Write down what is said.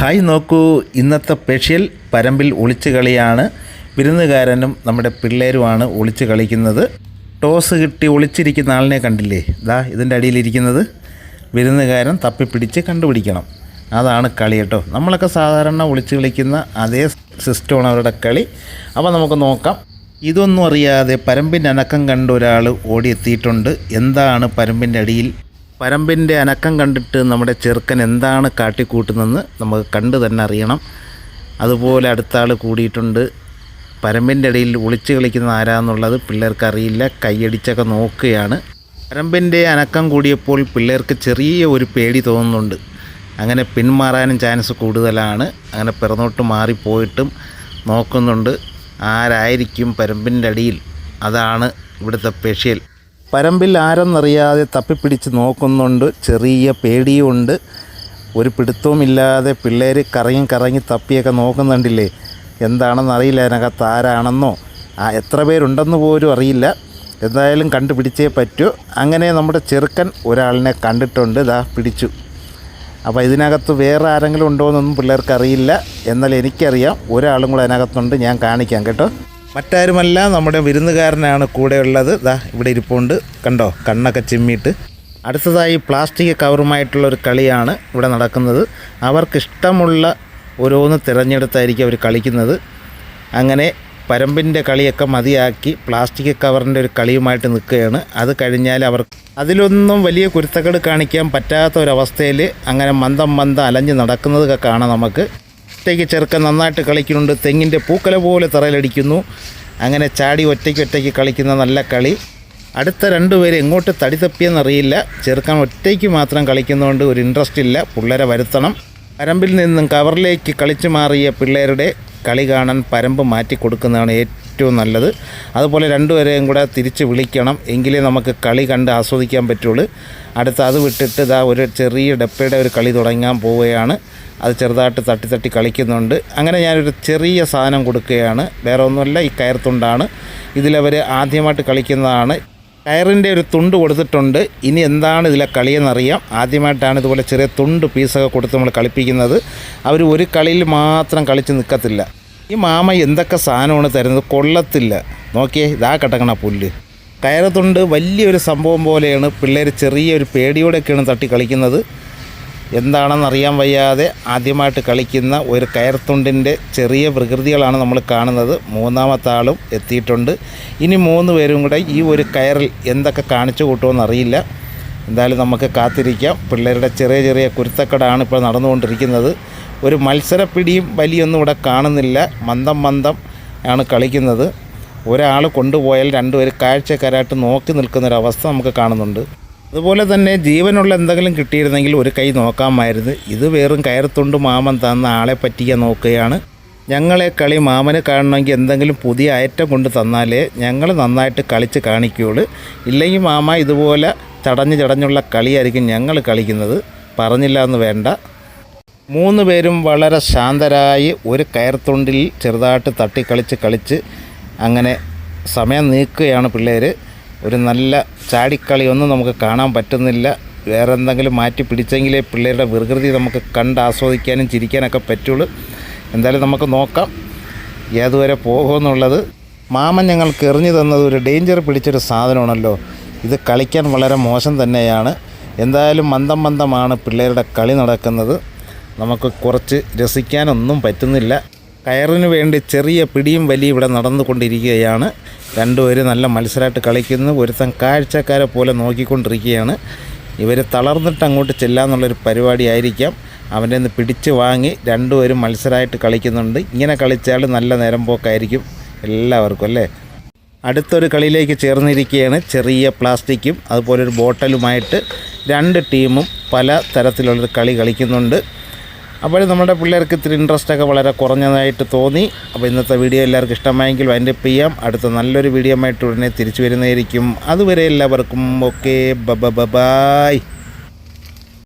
Hi നോക്കൂ, ഇന്നത്തെ special പരമ്പിൽ ഒളിച്ച് കളിയാണ്. വിരുന്നുകാരനും നമ്മുടെ പിള്ളേരുമാണ് ഒളിച്ച് കളിക്കുന്നത്. ടോസ് കിട്ടി ഒളിച്ചിരിക്കുന്ന ആളിനെ കണ്ടില്ലേ? ദാ ഇതിൻ്റെ അടിയിലിരിക്കുന്നത് വിരുന്നുകാരൻ തപ്പിപ്പിടിച്ച് കണ്ടുപിടിക്കണം. അതാണ് കളി കേട്ടോ. നമ്മളൊക്കെ സാധാരണ ഒളിച്ച് കളിക്കുന്ന അതേ സിസ്റ്റമാണ് അവരുടെ കളി. അപ്പോൾ നമുക്ക് നോക്കാം. ഇതൊന്നും അറിയാതെ പരമ്പിൻ്റെ അനക്കം കണ്ട ഒരാൾ ഓടിയെത്തിയിട്ടുണ്ട്. എന്താണ് പരമ്പിൻ്റെ അടിയിൽ? പരമ്പിൻ്റെ അനക്കം കണ്ടിട്ട് നമ്മുടെ ചെറുക്കൻ എന്താണ് കാട്ടിക്കൂട്ടുന്നതെന്ന് നമുക്ക് കണ്ടു തന്നെ അറിയണം. അതുപോലെ അടുത്ത ആൾ കൂടിയിട്ടുണ്ട്. പരമ്പിൻ്റെ ഇടയിൽ ഒളിച്ച് കളിക്കുന്ന ആരാന്നുള്ളത് പിള്ളേർക്ക് അറിയില്ല. കൈയടിച്ചൊക്കെ നോക്കുകയാണ്. പരമ്പിൻ്റെ അനക്കം കൂടിയപ്പോൾ പിള്ളേർക്ക് ചെറിയ ഒരു പേടി തോന്നുന്നുണ്ട്. അങ്ങനെ പിന്മാറാനും ചാൻസ് കൂടുതലാണ്. അങ്ങനെ പിറന്നോട്ട് മാറിപ്പോയിട്ടും നോക്കുന്നുണ്ട് ആരായിരിക്കും പരമ്പിൻ്റെ അടിയിൽ. അതാണ് ഇവിടുത്തെ സ്പെഷ്യൽ. പരമ്പിൽ ആരെന്നറിയാതെ തപ്പിപ്പിടിച്ച് നോക്കുന്നുണ്ട്. ചെറിയ പേടിയുമുണ്ട്. ഒരു പിടുത്തവുമില്ലാതെ പിള്ളേർ കറങ്ങി തപ്പിയൊക്കെ നോക്കുന്നുണ്ടില്ലേ. എന്താണെന്നറിയില്ല, അതിനകത്ത് ആരാണെന്നോ എത്ര പേരുണ്ടെന്ന് പോലും അറിയില്ല. എന്തായാലും കണ്ടുപിടിച്ചേ പറ്റൂ. അങ്ങനെ നമ്മുടെ ചെറുക്കൻ ഒരാളിനെ കണ്ടിട്ടുണ്ട്. ഇതാ പിടിച്ചു. അപ്പോൾ ഇതിനകത്ത് വേറെ ആരെങ്കിലും ഉണ്ടോ എന്നൊന്നും പിള്ളേർക്ക് അറിയില്ല. എന്നാൽ എനിക്കറിയാം ഒരാളും കൂടെ അതിനകത്തുണ്ട്. ഞാൻ കാണിക്കാം കേട്ടോ. മറ്റാരുമല്ല, നമ്മുടെ വിരുന്നുകാരനാണ് കൂടെയുള്ളത്. ദാ ഇവിടെ ഇരിപ്പുണ്ട്, കണ്ടോ, കണ്ണൊക്കെ ചിമ്മിയിട്ട്. അടുത്തതായി പ്ലാസ്റ്റിക് കവറുമായിട്ടുള്ളൊരു കളിയാണ് ഇവിടെ നടക്കുന്നത്. അവർക്കിഷ്ടമുള്ള ഓരോന്ന് തിരഞ്ഞെടുത്തായിരിക്കും അവർ കളിക്കുന്നത്. അങ്ങനെ പരമ്പിൻ്റെ കളിയൊക്കെ മതിയാക്കി പ്ലാസ്റ്റിക് കവറിൻ്റെ ഒരു കളിയുമായിട്ട് നിൽക്കുകയാണ്. അത് കഴിഞ്ഞാൽ അവർ അതിലൊന്നും വലിയ കുരുത്തക്കേട് കാണിക്കാൻ പറ്റാത്ത ഒരവസ്ഥയിൽ അങ്ങനെ മന്ദം അലഞ്ഞ് നടക്കുന്നതൊക്കെ കാണാം നമുക്ക്. ഒറ്റയ്ക്ക് ചെറുക്കൻ നന്നായിട്ട് കളിക്കുന്നുണ്ട്. തെങ്ങിൻ്റെ പൂക്കല പോലെ തറയിലടിക്കുന്നു. അങ്ങനെ ചാടി ഒറ്റയ്ക്ക് കളിക്കുന്ന നല്ല കളി. അടുത്ത രണ്ടുപേര് എങ്ങോട്ട് തടി തപ്പിയെന്നറിയില്ല. ചെറുക്കൻ ഒറ്റയ്ക്ക് മാത്രം കളിക്കുന്നതുകൊണ്ട് ഒരു ഇൻട്രസ്റ്റ് ഇല്ല. പിള്ളേരെ വരുത്തണം. പരമ്പിൽ നിന്നും കവറിലേക്ക് കളിച്ചു മാറിയ പിള്ളേരുടെ കളി കാണാൻ പരമ്പ് മാറ്റി കൊടുക്കുന്നതാണ് ഏറ്റവും നല്ലത്. അതുപോലെ രണ്ടുപേരെയും കൂടെ തിരിച്ച് വിളിക്കണം. എങ്കിലേ നമുക്ക് കളി കണ്ട് ആസ്വദിക്കാൻ പറ്റുള്ളൂ. അത് വിട്ടിട്ട് ഇതാ ഒരു ചെറിയ ഡപ്പയുടെ ഒരു കളി തുടങ്ങാൻ പോവുകയാണ്. അത് ചെറുതായിട്ട് തട്ടി കളിക്കുന്നുണ്ട്. അങ്ങനെ ഞാനൊരു ചെറിയ സാധനം കൊടുക്കുകയാണ്. വേറെ ഒന്നുമല്ല, ഈ കയർത്തുണ്ടാണ്. ഇതിലവർ ആദ്യമായിട്ട് കളിക്കുന്നതാണ്. കയറിൻ്റെ ഒരു തുണ്ട് കൊടുത്തിട്ടുണ്ട്. ഇനി എന്താണ് ഇതിലെ കളിയെന്നറിയാം. ആദ്യമായിട്ടാണ് ഇതുപോലെ ചെറിയ തുണ്ട് പീസൊക്കെ കൊടുത്ത് നമ്മൾ കളിപ്പിക്കുന്നത്. അവർ ഒരു കളിയിൽ മാത്രം കളിച്ച് നിൽക്കത്തില്ല. ഈ മാമ എന്തൊക്കെ സാധനമാണ് തരുന്നത്, കൊള്ളത്തില്ല. നോക്കിയേ, ഇതാ കിടക്കണ പുല്ല്. കയറത്തുണ്ട് വലിയൊരു സംഭവം പോലെയാണ്. പിള്ളേർ ചെറിയൊരു പേടിയോടെയൊക്കെയാണ് തട്ടി കളിക്കുന്നത്. എന്താണെന്നറിയാൻ വയ്യാതെ ആദ്യമായിട്ട് കളിക്കുന്ന ഒരു കയർത്തുണ്ടിൻ്റെ ചെറിയ പ്രകൃതികളാണ് നമ്മൾ കാണുന്നത്. മൂന്നാമത്തെ ആളും എത്തിയിട്ടുണ്ട്. ഇനി 3 പേരും കൂടെ ഈ ഒരു കയറിൽ എന്തൊക്കെ കാണിച്ചു കൂട്ടുമെന്നറിയില്ല. എന്തായാലും നമുക്ക് കാത്തിരിക്കാം. പിള്ളേരുടെ ചെറിയ കുരുത്തക്കടാണ് ഇപ്പോൾ നടന്നുകൊണ്ടിരിക്കുന്നത്. ഒരു മത്സരപ്പിടിയും വലിയൊന്നും ഇവിടെ കാണുന്നില്ല. മന്ദം ആണ് കളിക്കുന്നത്. ഒരാൾ കൊണ്ടുപോയാൽ 2 പേര് കാഴ്ചക്കാരായിട്ട് നോക്കി നിൽക്കുന്നൊരവസ്ഥ നമുക്ക് കാണുന്നുണ്ട്. അതുപോലെ തന്നെ ജീവനുള്ള എന്തെങ്കിലും കിട്ടിയിരുന്നെങ്കിൽ ഒരു കൈ നോക്കാമായിരുന്നു. ഇത് വെറും കയർത്തുണ്ട് മാമൻ തന്ന ആളെ പറ്റിക്കാൻ നോക്കുകയാണ്. ഞങ്ങളെ കളി മാമന് കാണണമെങ്കിൽ എന്തെങ്കിലും പുതിയ ഐറ്റം കൊണ്ട് തന്നാലേ ഞങ്ങൾ നന്നായിട്ട് കളിച്ച് കാണിക്കുകയുള്ളൂ. ഇല്ലെങ്കിൽ മാമ ഇതുപോലെ ചടഞ്ഞുള്ള കളിയായിരിക്കും ഞങ്ങൾ കളിക്കുന്നത്. പറഞ്ഞില്ല എന്ന് വേണ്ട. 3 പേരും വളരെ ശാന്തരായി ഒരു കയർത്തുണ്ടിൽ ചെറുതായിട്ട് കളിച്ച് അങ്ങനെ സമയം നീക്കുകയാണ് പിള്ളേർ. ഒരു നല്ല ചാടിക്കളിയൊന്നും നമുക്ക് കാണാൻ പറ്റുന്നില്ല. വേറെ എന്തെങ്കിലും മാറ്റി പിടിച്ചെങ്കിലേ പിള്ളേരുടെ വികൃതി നമുക്ക് കണ്ട് ആസ്വദിക്കാനും ചിരിക്കാനൊക്കെ പറ്റുള്ളൂ. എന്തായാലും നമുക്ക് നോക്കാം ഏതുവരെ പോകുമെന്നുള്ളത്. മാമൻ ഞങ്ങൾക്ക് എറിഞ്ഞു തന്നത് ഒരു ഡേഞ്ചർ പിടിച്ചൊരു സാധനമാണല്ലോ. ഇത് കളിക്കാൻ വളരെ മോശം തന്നെയാണ്. എന്തായാലും മന്ദമാണ് പിള്ളേരുടെ കളി നടക്കുന്നത്. നമുക്ക് കുറച്ച് രസിക്കാനൊന്നും പറ്റുന്നില്ല. കയറിന് വേണ്ടി ചെറിയ പിടിയും വലിയും ഇവിടെ നടന്നുകൊണ്ടിരിക്കുകയാണ്. 2 പേര് നല്ല മത്സരമായിട്ട് കളിക്കുന്നു. ഒരുത്തൻ കാഴ്ചക്കാരെ പോലെ നോക്കിക്കൊണ്ടിരിക്കുകയാണ്. ഇവർ തളർന്നിട്ട് അങ്ങോട്ട് ചെല്ലാന്നുള്ളൊരു പരിപാടി ആയിരിക്കാം. അവൻ്റെ നിന്ന് പിടിച്ച് വാങ്ങി 2 പേരും മത്സരമായിട്ട് കളിക്കുന്നുണ്ട്. ഇങ്ങനെ കളിച്ചാൽ നല്ല നേരം പോക്കായിരിക്കും എല്ലാവർക്കും അല്ലേ. അടുത്തൊരു കളിയിലേക്ക് ചേർന്നിരിക്കുകയാണ്. ചെറിയ പ്ലാസ്റ്റിക്കും അതുപോലൊരു ബോട്ടലുമായിട്ട് 2 ടീമും പല തരത്തിലുള്ളൊരു കളി കളിക്കുന്നുണ്ട്. അപ്പോൾ നമ്മുടെ പിള്ളേർക്ക് ഇത്തിരി ഇൻട്രസ്റ്റൊക്കെ വളരെ കുറഞ്ഞതായിട്ട് തോന്നി. അപ്പോൾ ഇന്നത്തെ വീഡിയോ എല്ലാവർക്കും ഇഷ്ടമായെങ്കിൽ വൈൻഡപ്പ് ചെയ്യാം. അടുത്ത നല്ലൊരു വീഡിയോ ആയിട്ട് ഉടനെ തിരിച്ചു വരുന്നതായിരിക്കും. അതുവരെ എല്ലാവർക്കും ഓക്കെ, ബൈ.